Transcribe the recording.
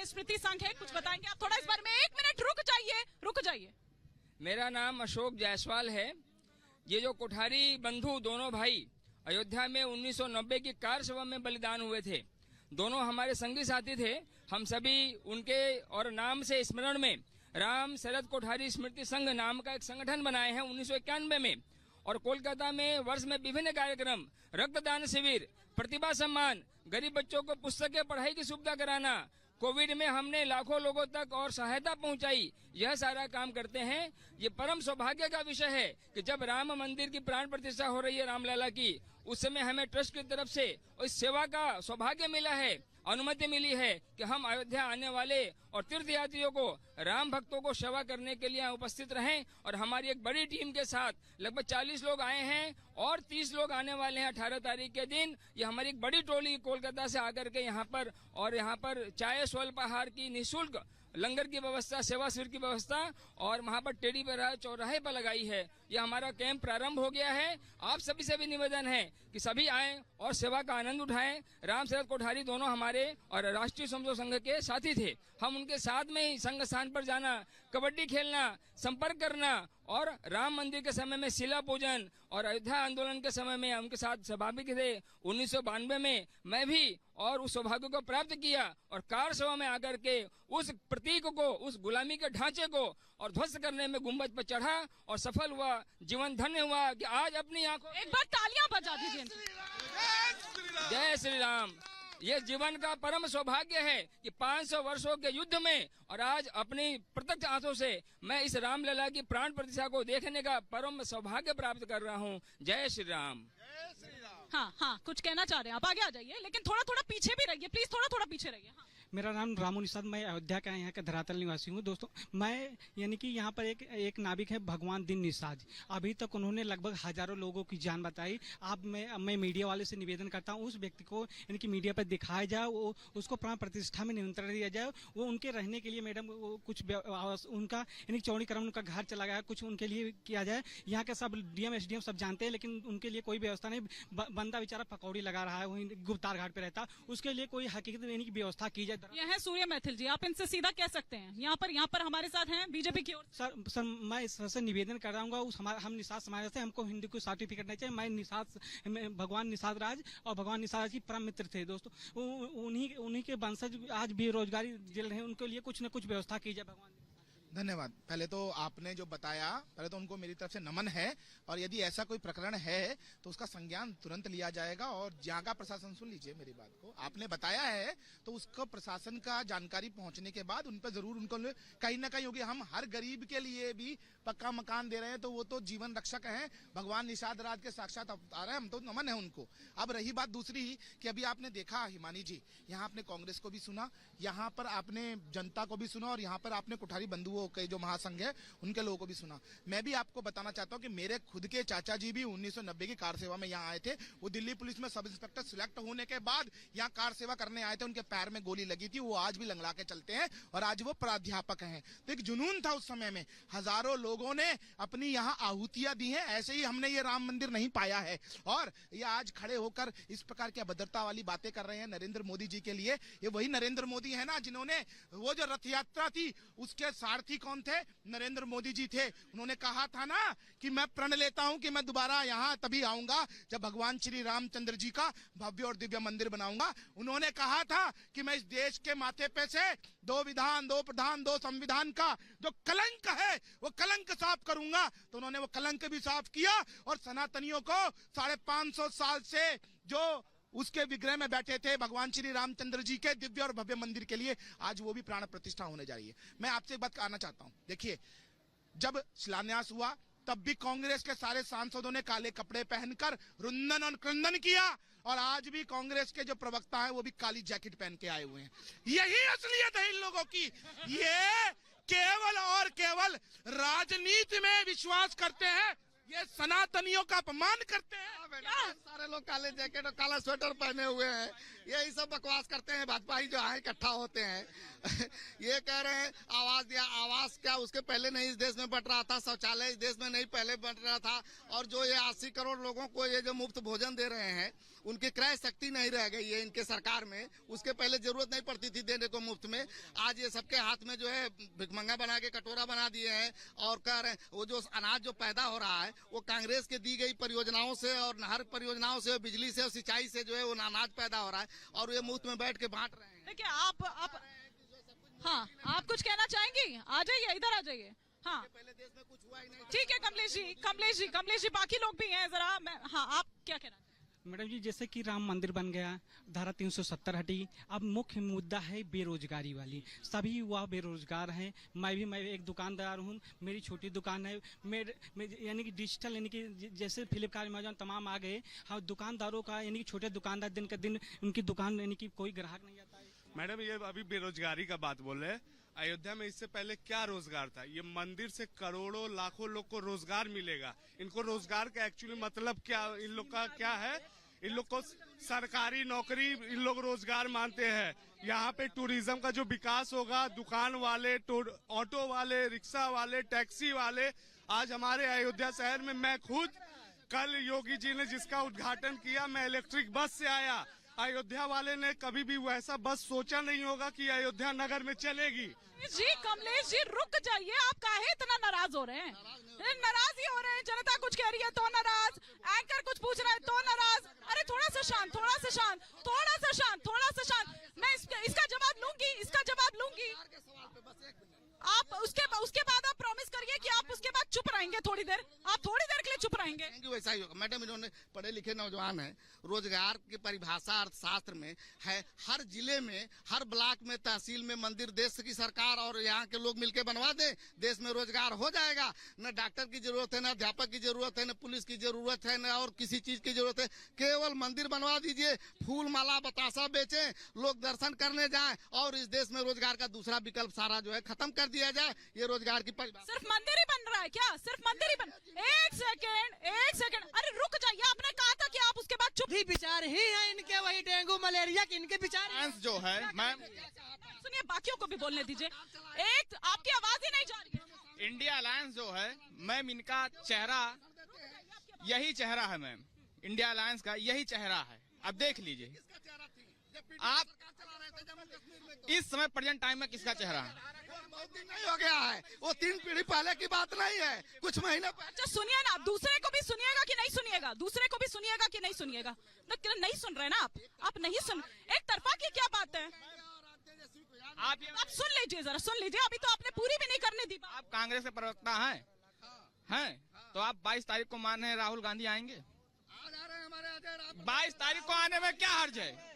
स्मृति संघ है, कुछ बताएंगे आप? थोड़ा इस बारे में 1 मिनट रुक जाइए। मेरा नाम अशोक जायसवाल है। ये जो कोठारी बंधु दोनों भाई अयोध्या में 1990 की कार सभा में बलिदान हुए थे, दोनों हमारे संगी साथी थे। हम सभी उनके और नाम से स्मरण में राम शरद कोठारी स्मृति संघ नाम का एक संगठन बनाए हैं 1991 में। और कोलकाता में वर्ष में विभिन्न कार्यक्रम, रक्तदान शिविर, प्रतिभा सम्मान, गरीब बच्चों को पुस्तकें पढ़ाई की सुविधा कराना, कोविड में हमने लाखों लोगों तक और सहायता पहुंचाई, यह सारा काम करते हैं। ये परम सौभाग्य का विषय है कि जब राम मंदिर की प्राण प्रतिष्ठा हो रही है रामलला की, उस समय हमें ट्रस्ट की तरफ से इस सेवा का सौभाग्य मिला है, अनुमति मिली है कि हम अयोध्या आने वाले और तीर्थ यात्रियों को, राम भक्तों को सेवा करने के लिए उपस्थित रहें। और हमारी एक बड़ी टीम के साथ लगभग 40 लोग आए हैं और 30 लोग आने वाले हैं 18 तारीख के दिन। ये हमारी एक बड़ी टोली कोलकाता से आकर के यहाँ पर चाय स्वल्पाहार की निःशुल्क लंगर की व्यवस्था, सेवा शिविर की व्यवस्था और वहाँ पर टेडी बेरा चौराहे पर लगाई है। यह हमारा कैंप प्रारंभ हो गया है। आप सभी से भी निवेदन है कि सभी आएं और सेवा का आनंद उठाएं। राम शरद कोठारी दोनों हमारे और राष्ट्रीय स्वयंसेवक संघ के साथी थे। हम उनके साथ में ही संघ स्थान पर जाना, कबड्डी खेलना, संपर्क करना और राम मंदिर के समय में शिला पूजन और अयोध्या आंदोलन के समय में उनके साथ सहभागी थे 1992 में। मैं भी और उस सौभाग्य को प्राप्त किया और कार सभा में आकर के उस प्रतीक को, उस गुलामी के ढांचे को और ध्वस्त करने में गुम्बद पर चढ़ा और सफल हुआ। जीवन धन्य हुआ कि आज अपनी आंखों, एक बार तालियां बजा दीजिए। जय श्री राम। ये जीवन का परम सौभाग्य है कि 500 वर्षों के युद्ध में और आज अपनी प्रत्यक्ष आंखों से मैं इस रामलला की प्राण प्रतिष्ठा को देखने का परम सौभाग्य प्राप्त कर रहा हूँ। जय श्री राम। हाँ, कुछ कहना चाह रहे हैं आप? आगे आ जाइए, लेकिन थोड़ा पीछे भी रहिए प्लीज, थोड़ा पीछे रहिए। हाँ। मेरा नाम रामू निषाद, मैं अयोध्या का यहाँ का धरातल निवासी हूँ। दोस्तों, मैं यानी कि यहाँ पर एक नाविक है भगवान दिन निषाद। अभी तक उन्होंने लगभग हजारों लोगों की जान बताई। मैं मीडिया वाले से निवेदन करता हूँ, उस व्यक्ति को यानी कि मीडिया पर दिखाया जाए, वो उसको प्राण प्रतिष्ठा में निमंत्रण दिया जाए। वो उनके रहने के लिए मैडम कुछ उनका यानी चौड़ीकरण, उनका घर चला गया, कुछ उनके लिए किया जाए। यहाँ के सब डीएम एसडीएम सब जानते हैं, लेकिन उनके लिए कोई व्यवस्था नहीं। बंदा बेचारा पकौड़ी लगा रहा है, वहीं गुप्तार घाट पे रहता, उसके लिए कोई हकीकत यानी कि व्यवस्था की जाए। यह है सूर्य मैथिल जी, आप इनसे सीधा कह सकते हैं। यहाँ पर हमारे साथ हैं बीजेपी की ओर। सर मैं इस तरह से निवेदन कर रहा हूँ, हम निषाद समाज से, हमको हिंदी को सर्टिफिकेट नहीं चाहिए। मैं भगवान निषाद राज और भगवान निषाद राज की परम मित्र थे। दोस्तों, उन्हीं के वंशज आज बेरोजगारी झेल रहे हैं, उनके लिए कुछ न कुछ व्यवस्था की जाए। भगवान धन्यवाद। पहले तो आपने जो बताया, पहले तो उनको मेरी तरफ से नमन है। और यदि ऐसा कोई प्रकरण है तो उसका संज्ञान तुरंत लिया जाएगा। और जहाँ का प्रशासन, सुन लीजिए मेरी बात को, आपने बताया है तो उसको प्रशासन का जानकारी पहुंचने के बाद उन पर जरूर उनको कहीं ना कहीं होगी। हम हर गरीब के लिए भी पक्का मकान दे रहे हैं, तो वो तो जीवन रक्षक हैं, भगवान निषाद राज के साक्षात अवतार हैं, हम तो नमन है उनको। अब रही बात दूसरी कि अभी आपने देखा हिमानी जी, यहाँ आपने कांग्रेस को भी सुना, यहाँ पर आपने जनता को भी सुना और यहाँ पर आपने कोठारी बंधुओं के जो महासंघ है उनके लोगों को भी सुना। मैं भी आपको बताना चाहता हूं कि मेरे खुद के चाचा जी भी 1990 की कार सेवा में यहाँ आए थे। वो दिल्ली पुलिस में सब इंस्पेक्टर सिलेक्ट होने के बाद यहाँ कार सेवा करने आए थे। उनके पैर में गोली लगी थी, वो आज भी लंगड़ा के चलते हैं और आज वो प्राध्यापक हैं। तो एक जुनून था उस समय में, हजारों लोगों ने अपनी यहाँ आहुतियां दी हैं। ऐसे ही हमने ये राम मंदिर नहीं पाया है और ये आज खड़े होकर इस प्रकार की अभद्रता वाली बातें कर रहे हैं नरेंद्र मोदी जी के लिए। ये वही नरेंद्र मोदी है ना जिन्होंने वो जो रथ यात्रा थी उसके सारथी कौन थे? नरेंद्र मोदी जी थे। उन्होंने कहा था ना कि मैं प्रण लेता हूं कि मैं दोबारा यहां तभी आऊंगा जब भगवान श्री रामचंद्र जी का भव्य और दिव्य मंदिर बनाऊंगा। उन्होंने कहा था कि मैं इस देश के माथे पे से 2 विधान, 2 प्रधान, 2 संविधान का जो कलंक है वो कलंक साफ करूंगा। तो उन्होंने वो कलंक भी साफ किया और सनातनियों को 550 साल से जो उसके विग्रह में बैठे थे भगवान श्री रामचंद्र जी के दिव्य और भव्य मंदिर के लिए, आज वो भी प्राण प्रतिष्ठा होने जा रही है। मैं आपसे एक बात कहना चाहता हूं, देखिए जब शिलान्यास हुआ तब भी कांग्रेस के सारे सांसदों ने काले कपड़े पहनकर रुंदन और क्रंदन किया और आज भी कांग्रेस के जो प्रवक्ता हैं वो भी काली जैकेट पहन के आए हुए हैं। यही असलियत है इन लोगों की। ये केवल और केवल राजनीति में विश्वास करते हैं, ये सनातनियों का अपमान करते हैं। सारे लोग काले जैकेट और काला स्वेटर पहने हुए हैं। यही सब बकवास करते हैं भाजपा ही जो है इकट्ठा होते हैं। ये कह रहे हैं आवास दिया, आवास क्या उसके पहले नहीं इस देश में बंट रहा था, शौचालय इस देश में नहीं पहले बंट रहा था, और जो ये 80 करोड़ लोगों को ये जो मुफ्त भोजन दे रहे हैं उनकी क्रय शक्ति नहीं रह गई है इनके सरकार में। उसके पहले जरूरत नहीं पड़ती थी देने को मुफ्त में, आज ये सबके हाथ में जो है भिखमंगा बना के कटोरा बना दिए हैं और कह रहे हैं वो जो अनाज जो पैदा हो रहा है वो कांग्रेस के दी गई परियोजनाओं से और नहर परियोजनाओं से, बिजली से और सिंचाई से जो है वो अनाज पैदा हो रहा है और ये मुफ्त में बैठ के बांट रहे हैं। देखिए आप हाँ, आप कुछ कहना चाहेंगी? आ जाइए, इधर आ जाइए। हाँ, पहले देश में कुछ हुआ ही नहीं। ठीक है कमलेश जी, बाकी लोग भी हैं जरा। हाँ, आप क्या कहना? मैडम जी, जैसे कि राम मंदिर बन गया, धारा 370 हटी, अब मुख्य मुद्दा है बेरोजगारी वाली। सभी युवा बेरोजगार हैं। मैं एक दुकानदार हूँ, मेरी छोटी दुकान है। यानी कि डिजिटल, यानी कि जैसे फ्लिपकार्ट, अमेजन तमाम आ गए। हाँ, दुकानदारों का यानी कि छोटे दुकानदार दिन का दिन उनकी दुकान यानी कि कोई ग्राहक नहीं आता है। मैडम, ये अभी बेरोजगारी का बात बोल रहे हैं। अयोध्या में इससे पहले क्या रोजगार था? ये मंदिर से करोड़ों लाखों लोग को रोजगार मिलेगा। इनको रोजगार का एक्चुअली मतलब क्या, इन लोग का क्या है? इन लोग को सरकारी नौकरी इन लोग रोजगार मानते हैं। यहाँ पे टूरिज्म का जो विकास होगा, दुकान वाले, ऑटो वाले, रिक्शा वाले, टैक्सी वाले, आज हमारे अयोध्या शहर में मैं खुद कल योगी जी ने जिसका उद्घाटन किया, मैं इलेक्ट्रिक बस से आया। अयोध्या वाले ने कभी भी वैसा बस सोचा नहीं होगा कि अयोध्या नगर में चलेगी। जी कमलेश जी, रुक जाइए, आप काहे इतना नाराज हो रहे हैं? नाराज ही हो रहे हैं। जनता कुछ कह रही है तो नाराज, एंकर कुछ पूछ रहा है तो नाराज। अरे थोड़ा सा शांत। मैं इसका जवाब लूंगी। आप उसके बाद आप प्रॉमिस करिए कि आप उसके बाद चुप रहेंगे थोड़ी देर। आप थोड़ी देर के लिए चुप रहेंगे। वैसा ही होगा मैडम। इन्होंने पढ़े लिखे नौजवान हैं, रोजगार की परिभाषा अर्थशास्त्र में है। हर जिले में, हर ब्लॉक में, तहसील में मंदिर देश की सरकार और यहाँ के लोग मिलकर बनवा दें, देश में रोजगार हो जाएगा। न डॉक्टर की जरूरत है, न अध्यापक की जरूरत है, न पुलिस की जरूरत है, न और किसी चीज की जरूरत है। केवल मंदिर बनवा दीजिए, फूल माला बतासा बेचें, लोग दर्शन करने जाएं और इस देश में रोजगार का दूसरा विकल्प सारा जो है खत्म कर दिया जाए। ये रोजगार की सिर्फ मंदिर ही बन रहा है क्या? सिर्फ मंदिर ही बन? एक सेकंड, अरे रुक जाइए। आपने कहा था कि आप उसके बाद चुप। विचार ही है इनके, वही डेंगू मलेरिया के इनके विचार जो है। मैम सुनिए, बाकियों को भी बोलने दीजिए। एक आपकी आवाज ही नहीं जा रही है। इंडिया अलायंस जो है मैम, इनका चेहरा यही चेहरा है मैम। इंडिया अलायंस का यही चेहरा है। अब देख लीजिए आप इस समय प्रेजेंट टाइम में किसका चेहरा है? बहुत दिन नहीं हो गया है, वो 3 पीढ़ी पहले की बात नहीं है, कुछ महीने पहले। अच्छा सुनिए ना, दूसरे को भी सुनिएगा कि नहीं सुनिएगा? नहीं सुन रहे ना आप नहीं सुन। एक तरफा की क्या बात है? आप सुन लीजिए, जरा सुन लीजिए। अभी तो आपने पूरी भी नहीं करने दी। आप कांग्रेस के प्रवक्ता हैं तो आप 22 तारीख को मान रहे हैं राहुल गांधी आएंगे। 22 तारीख को आने में क्या हर्ज है?